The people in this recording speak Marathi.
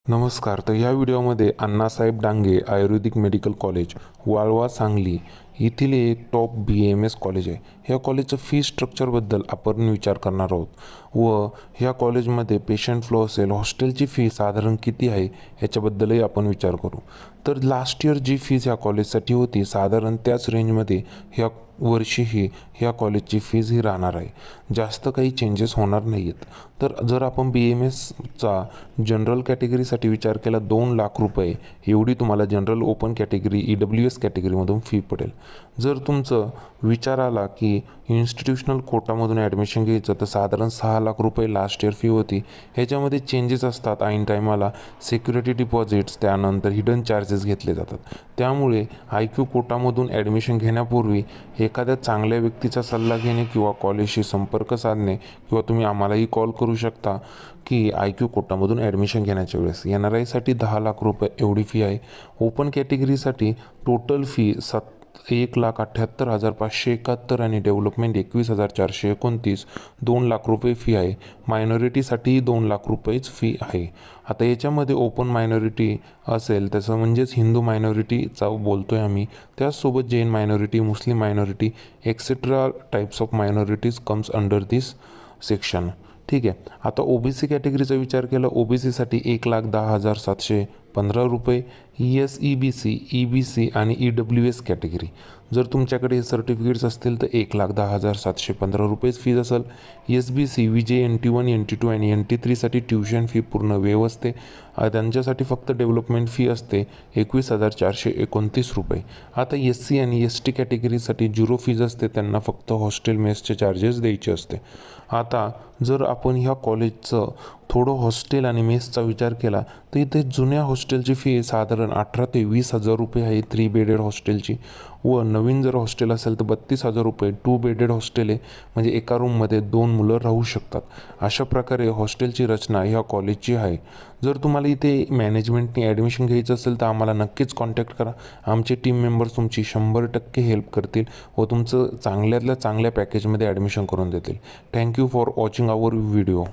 नमस्कार. तर या व्हिडिओमध्ये अण्णासाहेब डांगे आयुर्वेदिक मेडिकल कॉलेज वाळवा सांगली येथील एक टॉप BAMS कॉलेज आहे. ह्या कॉलेजचं फी स्ट्रक्चरबद्दल आपण विचार करणार आहोत व ह्या कॉलेजमध्ये पेशंट फ्लो असेल, हॉस्टेलची फी साधारण किती आहे ह्याच्याबद्दलही आपण विचार करू. तर लास्ट इयर जी फीज ह्या कॉलेजसाठी होती साधारण त्याच रेंजमध्ये ह्या वर्षीही ह्या कॉलेजची फीज ही राहणार आहे. जास्त काही चेंजेस होणार नाही आहेत. तर जर आपण BAMSचा जनरल कॅटेगरीसाठी विचार केला 2 लाख रुपये एवढी तुम्हाला जनरल ओपन कॅटेगरी EWS कॅटेगरीमधून फी पडेल. जर तुमचं विचार आला की इन्स्टिट्यूशनल कोटामधून ॲडमिशन घ्यायचं तर साधारण 6 लाख रुपये लास्ट इयर फी होती. ह्याच्यामध्ये चेंजेस असतात. ऐन टायमाला सिक्युरिटी डिपॉझिट्स, त्यानंतर हिडन चार्जेस घेतले जातात. त्यामुळे IQ कोटामधून ॲडमिशन घेण्यापूर्वी एखाद्या चांगल्या व्यक्तीचा सल्ला घेणे किंवा कॉलेजशी संपर्क साधणे किंवा तुम्ही आम्हालाही कॉल करू शकता की IQ कोटामधून ॲडमिशन घेण्याच्या वेळेस. NRIसाठी 10 लाख रुपये एवढी फी आहे. ओपन कॅटेगरीसाठी टोटल फी 1,78,571 आणि डेव्हलपमेंट 21,429 2 लाख रुपये फी आहे. मायनॉरिटीसाठीही 2 लाख रुपयेच फी आहे. आता याच्यामध्ये ओपन मायनॉरिटी असेल त्याचं म्हणजेच हिंदू मायनॉरिटीचा बोलतोय आम्ही, त्याचसोबत Jain minority, Muslim minority etcetera types of minorities comes under this section. ठीक आहे. आता OBC कॅटेगरीचा विचार केला, OBCसाठी 1,10,715 रुपये. EBC, EBC आणि EWS कॅटेगरी जर तुमच्याकडे हे सर्टिफिकेट्स असतील तर 1,10,715 रुपयेच फीज असेल. SBC, VJ NT1, NT2 आणि NT3साठी ट्युशन फी पूर्ण वेव असते. त्यांच्यासाठी फक्त डेव्हलपमेंट फी असते 21,429 रुपये. आता SC आणि ST कॅटेगरीसाठी 0 फीज असते. त्यांना फक्त हॉस्टेल मेसचे चार्जेस द्यायचे असते. आता जर आपण ह्या कॉलेजचं थोडं हॉस्टेल आणि मेसचा विचार केला तर इथे जुन्या हॉस्टेलची फी साधारण 18,000 ते 20,000 रुपये आहे 3 बेडेड हॉस्टेलची. व नवीन जर हॉस्टेल असेल तर 32,000 रुपये 2 बेडेड हॉस्टेल आहे. म्हणजे एका रूममध्ये 2 मुलं राहू शकतात. अशा प्रकारे हॉस्टेलची रचना ह्या कॉलेजची आहे. जर तुम्हाला इथे मॅनेजमेंटने ॲडमिशन घ्यायचं असेल तर आम्हाला नक्कीच कॉन्टॅक्ट करा. आमचे टीम मेंबर्स तुमची 100% हेल्प करतील व तुमचं चांगल्यातल्या चांगल्या पॅकेजमध्ये ॲडमिशन करून देतील. Thank you for watching our video.